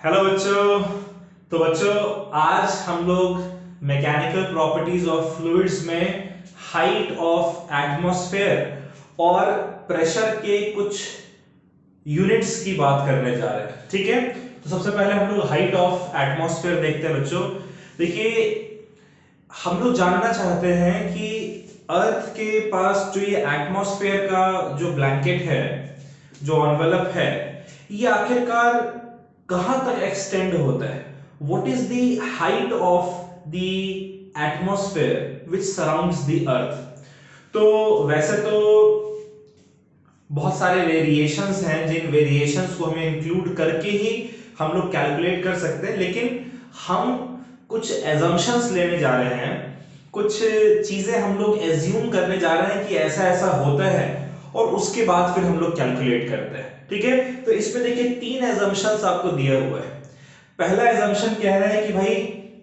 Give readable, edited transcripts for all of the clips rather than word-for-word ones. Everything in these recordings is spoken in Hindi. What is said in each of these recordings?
हेलो बच्चों। तो बच्चों, आज हम लोग मैकेनिकल प्रॉपर्टीज ऑफ फ्लूइड्स में हाइट ऑफ एटमॉस्फेयर और प्रेशर के कुछ यूनिट्स की बात करने जा रहे हैं। ठीक है, तो सबसे पहले हम लोग हाइट ऑफ एटमॉस्फेयर देखते हैं। बच्चों देखिए, हम लोग जानना चाहते हैं कि अर्थ के पास जो ये एटमॉस्फेयर का जो ब्लैंकेट है, जो एनवेलप है, ये आखिरकार कहां तक एक्सटेंड होता है। What is the height of the atmosphere which surrounds the earth. तो वैसे तो बहुत सारे वेरिएशंस हैं, जिन वेरिएशंस को हमें इंक्लूड करके ही हम लोग कैलकुलेट कर सकते हैं, लेकिन हम कुछ एजम्पशंस लेने जा रहे हैं, कुछ चीजें हम लोग एज्यूम करने जा रहे हैं कि ऐसा ऐसा होता है, और उसके बाद फिर हम लोग कैलकुलेट करते हैं। ठीक है, तो इसमें देखिए तीन एजम्पशंस आपको दिया हुआ है। पहला एजम्पशन कह रहा है कि भाई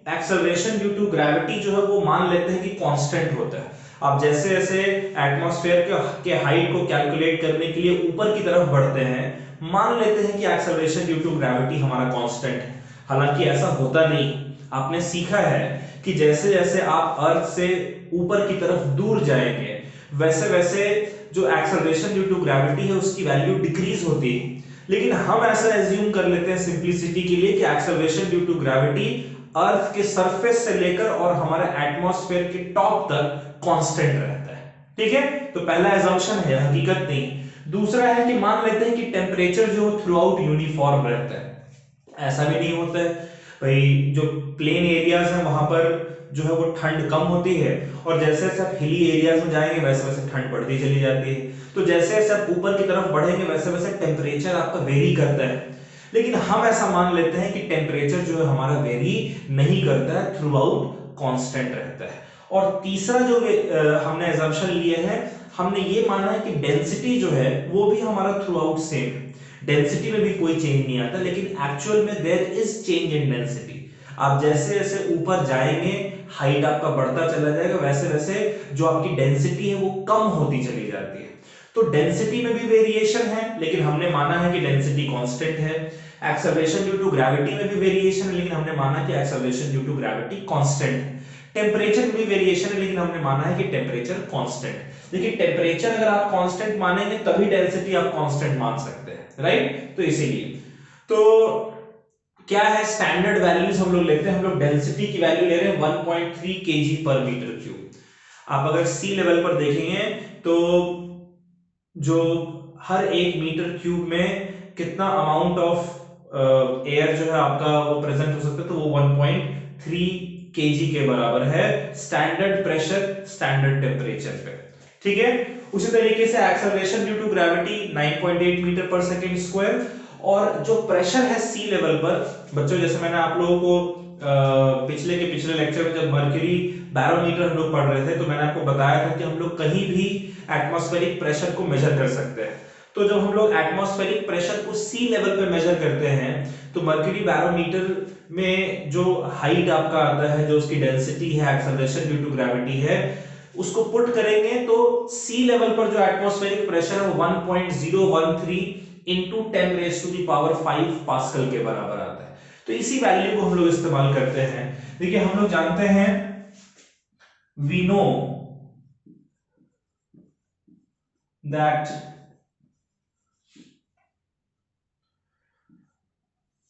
एक्सेलरेशन ड्यू टू ग्रेविटी जो है वो मान लेते हैं कि कांस्टेंट होता है। आप जैसे जैसे एटमॉस्फेयर के हाइट को कैलकुलेट करने के लिए ऊपर की तरफ बढ़ते हैं, मान लेते हैं कि एक्सेलरेशन ड्यू टू ग्रेविटी हमारा कांस्टेंट है। हालांकि ऐसा होता नहीं। आपने सीखा है कि जैसे जैसे आप अर्थ से ऊपर की तरफ दूर जाएंगे, वैसे वैसे जो एक्सेलरेशन ड्यू टू ग्रेविटी है उसकी वैल्यू डिक्रीज होती है। लेकिन हम ऐसा एज्यूम कर लेते हैं सिंपलिसिटी के लिए कि एक्सेलरेशन ड्यू टू ग्रेविटी अर्थ के सरफेस से लेकर और हमारे एटमॉस्फेयर के टॉप तक कांस्टेंट रहता है। ठीक है, तो पहला एजम्पशन है, हकीकत नहीं। दूसरा है कि मान लेते हैं कि टेम्परेचर जो थ्रू आउट यूनिफॉर्म रहता है। ऐसा भी नहीं होता है भाई, जो प्लेन एरियाज हैं वहां पर जो है वो ठंड कम होती है, और जैसे जैसे आप हिली एरियाज में जाएंगे वैसे वैसे ठंड बढ़ती चली जाती है। तो जैसे जैसे आप ऊपर की तरफ बढ़ेंगे वैसे वैसे टेम्परेचर आपका वेरी करता है। लेकिन हम ऐसा मान लेते हैं कि टेम्परेचर जो है हमारा वेरी नहीं करता है, थ्रू आउट कांस्टेंट रहता है। और तीसरा जो हमने एजम्पशन लिए है, हमने ये माना है कि डेंसिटी जो है वो भी हमारा थ्रू आउट सेम है। डेंसिटी में भी कोई चेंज नहीं आता, लेकिन एक्चुअल में there is change in density. आप जैसे जैसे ऊपर जाएंगे, हाइट आपका बढ़ता चला जाएगा, वैसे वैसे जो आपकी डेंसिटी है वो कम होती चली जाती है। तो डेंसिटी में भी वेरिएशन है, लेकिन हमने माना है कि डेंसिटी कांस्टेंट है। एक्सेलरेशन ड्यू टू ग्रेविटी में भी वेरिएशन है, लेकिन हमने माना कि acceleration due to gravity constant है। टेम्परेचर में भी वेरिएशन है, लेकिन हमने माना है कि टेम्परेचर कांस्टेंट है। देखिए, टेम्परेचर अगर आप कांस्टेंट मानेंगे तभी डेंसिटी आप कांस्टेंट मान सकते हैं, राइट। तो इसीलिए तो क्या है, स्टैंडर्ड वैल्यूज हम लोग लेते हैं। हम लोग डेंसिटी की वैल्यू ले रहे हैं 1.3 kg पर मीटर क्यूब। आप अगर सी लेवल पर देखेंगे तो जो हर एक मीटर क्यूब में कितना अमाउंट ऑफ एयर जो है आपका वो प्रेजेंट हो सकता है, तो वो 1.3 kg के बराबर है स्टैंडर्ड प्रेशर स्टैंडर्ड टेम्परेचर पे। ठीक है, उसी तरीके से acceleration due to gravity 9.8 metre पर सेकेंड स्क्वायर। और जो प्रेशर है सी लेवल पर, बच्चों जैसे मैंने आप लोगों को पिछले लेक्चर में जब मर्क्यूरी बैरोमीटर हम लोग पढ़ रहे थे, तो मैंने आपको बताया था कि हम लोग कहीं भी एटमॉस्फेरिक प्रेशर को मेजर कर सकते हैं। तो जब हम लोग एटमॉस्फेरिक प्रेशर को सी लेवल पे मेजर करते हैं, तो मर्क्यूरी बैरोमीटर में जो हाइट आपका आता है, जो उसकी डेंसिटी है, एक्सेलरेशन ड्यू टू ग्रेविटी है, उसको पुट करेंगे तो सी लेवल पर जो एटमॉस्फेरिक प्रेशर है 1.013 into 10 raised to the power 5 pascal के बराबर आता है। तो इसी वैल्यू को हम लोग इस्तेमाल करते हैं। देखिए, हम लोग जानते हैं, we know that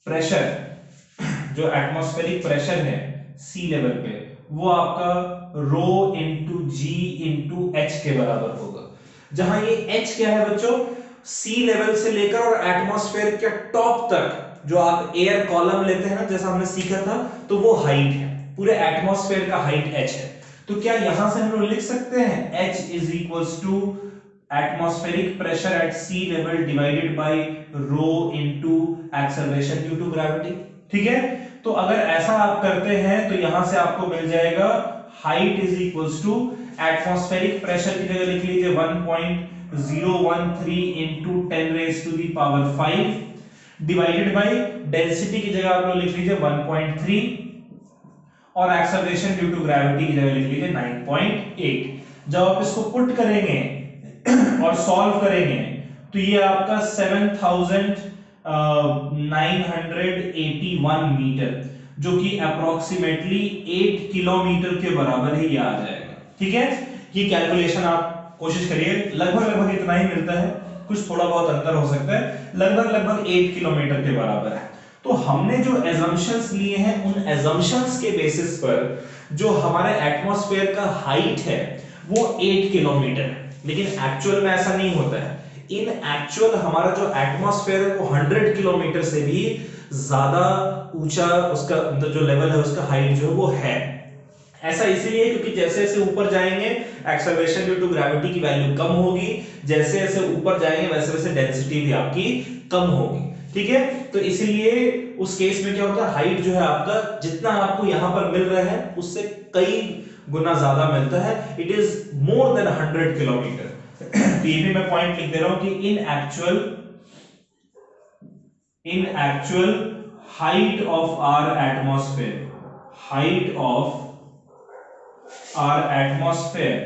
प्रेशर, जो एटमॉस्फेरिक प्रेशर है सी लेवल पे, वो आपका रो इंटू जी इंटू एच के बराबर होगा। जहां ये एच क्या है बच्चों, सी लेवल से लेकर और एटमॉस्फेयर के टॉप तक जो आप एयर कॉलम लेते हैं ना, जैसा हमने सीखा था, तो वो हाइट है, पूरे एटमॉस्फेयर का हाइट एच है। तो क्या यहां से हम लोग लिख सकते हैं H is equals to atmospheric pressure at sea level divided by rho into acceleration due to gravity. ठीक है, तो अगर ऐसा आप करते हैं तो यहां से आपको मिल जाएगा height is equals to atmospheric pressure की जगह लिख लीजिए 1.013 into 10 raised to the power 5 divided by density की जगह आप लोग लिख लीजिए 1.3 और एक्सेलरेशन ड्यू टू ग्रेविटी की जगह लिख लीजिए 9.8। जब आप इसको पुट करेंगे और सॉल्व करेंगे तो ये आपका 7000 981 मीटर, जो कि अप्रोक्सीमेटली 8 किलोमीटर के बराबर ही आ जाएगा। ठीक है, ये कैलकुलेशन आप कोशिश करिए, लगभग लगभग इतना ही मिलता है, कुछ थोड़ा बहुत अंतर हो सकता है, लगभग 8 किलोमीटर के बराबर है। तो हमने जो एजम्पशंस लिए हैं, उन एजम्पशंस के बेसिस पर जो हमारे एटमॉस्फेयर का हाइट है वो 8 किलोमीटर है, लेकिन एक्चुअल में ऐसा नहीं होता है। इन एक्चुअल हमारा जो एटमॉस्फेयर है वो 100 किलोमीटर से भी ज्यादा ऊंचा, उसका मतलब जो लेवल है उसका हाइट जो है वो है। ऐसा इसीलिए क्योंकि जैसे जैसे ऊपर जाएंगे एक्सेलरेशन ड्यू टू ग्रेविटी की वैल्यू कम होगी, जैसे जैसे ऊपर जाएंगे वैसे वैसे डेंसिटी भी आपकी कम होगी। ठीक है, तो इसीलिए उस केस में क्या होता है, हाइट जो है आपका जितना आपको यहां पर मिल रहा है उससे कई गुना ज्यादा मिलता है, it is more than 100 kilometre. तो ये भी मैं पॉइंट लिख दे रहा हूं कि in actual height of our atmosphere, height of our atmosphere,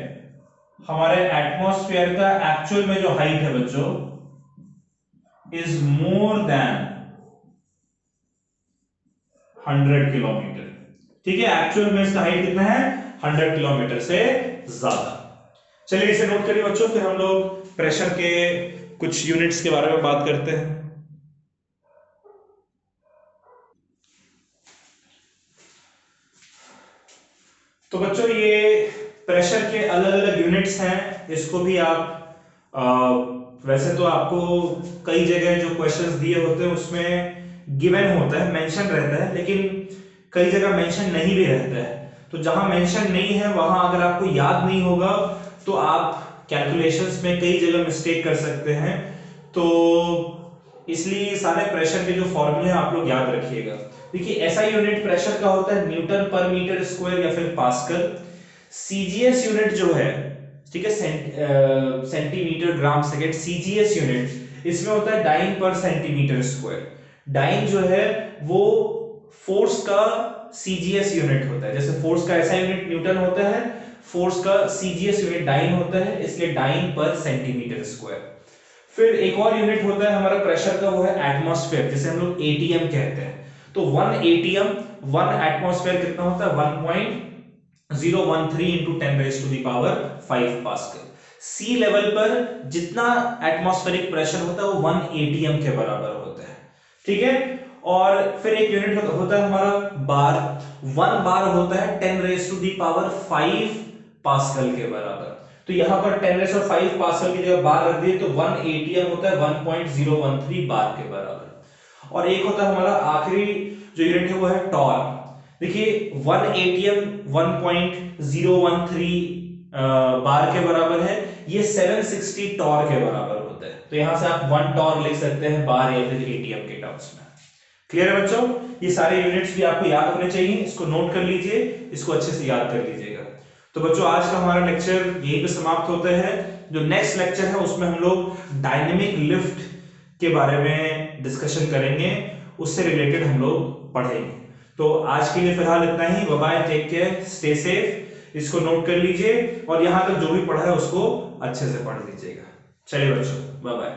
हमारे एटमॉस्फेयर का एक्चुअल में जो हाइट है बच्चों इज मोर देन 100 किलोमीटर। ठीक है, एक्चुअल में इसका हाइट कितना है, 100 किलोमीटर से ज्यादा। चलिए इसे नोट करिए बच्चों, फिर हम लोग प्रेशर के कुछ यूनिट्स के बारे में बात करते हैं। तो बच्चों ये प्रेशर के अलग अलग यूनिट्स हैं, इसको भी आप वैसे तो आपको कई जगह जो क्वेश्चंस दिए होते हैं उसमें गिवन होता है, मेंशन रहता है, लेकिन कई जगह मेंशन नहीं भी रहता है। तो जहां मेंशन नहीं है वहां अगर आपको याद नहीं होगा तो आप कैलकुलेशंस में कई जगह मिस्टेक कर सकते हैं। तो इसलिए सारे प्रेशर के जो फॉर्मूले हैं आप लोग याद रखिएगा। देखिए ऐसा यूनिट प्रेशर का होता है न्यूटन पर मीटर स्क्वायर या फिर पास्कल। सीजीएस यूनिट जो है, ठीक है, centimetre gram second, CGS unit इसमें होता है डाइन पर सेंटीमीटर स्क्वायर। डाइन जो है वो फोर्स का सीजीएस यूनिट होता है, जैसे फोर्स का ऐसा यूनिट न्यूटन होता है, फोर्स का सीजीएस यूनिट डाइन होता है, इसलिए डाइन पर सेंटीमीटर स्क्वायर। फिर एक और यूनिट होता है हमारा प्रेशर का, वो है एटमॉस्फेयर, जिसे हम लोग एटीएम कहते हैं। तो 1 एटीएम 1 एटमॉस्फेयर कितना होता है, 1.013 into 10 raised to the power 5 pascal. Sea level पर जितना एटमॉस्फेरिक प्रेशर होता है वो 1 एटीएम के बराबर होता है। ठीक है, और फिर एक यूनिट होता है हमारा बार। 1 बार होता है 10 raised to the power 5 pascal के बराबर। तो यहां पर 10 raised to 5 पास्कल की जगह बार रख दिए तो 1 एटीएम होता है 1.013 बार के बराबर। और एक होता है हमारा आखिरी जो यूनिट है वो है टॉर्क। देखिए 1 एटीएम 1.013 बार के बराबर है, ये 760 टॉर्क के बराबर होता है। तो यहां से आप 1 टॉर्क लिख सकते हैं बार या फिर एटीएम के टर्म्स में। क्लियर है बच्चों, ये सारे यूनिट्स भी आपको याद होने चाहिए, इसको नोट कर लीजिए, इसको अच्छे से याद कर लीजिएगा। तो बच्चों आज का हमारा लेक्चर यहीं पे समाप्त होता है। जो नेक्स्ट लेक्चर है उसमें हम लोग डायनेमिक लिफ्ट के बारे में डिस्कशन करेंगे, उससे रिलेटेड हम लोग पढ़ेंगे। तो आज के लिए फिलहाल इतना ही। Bye bye, take care, stay safe. इसको नोट कर लीजिए और यहां तक जो भी पढ़ा है उसको अच्छे से पढ़ लीजिएगा। चलिए बच्चों, बाय बाय।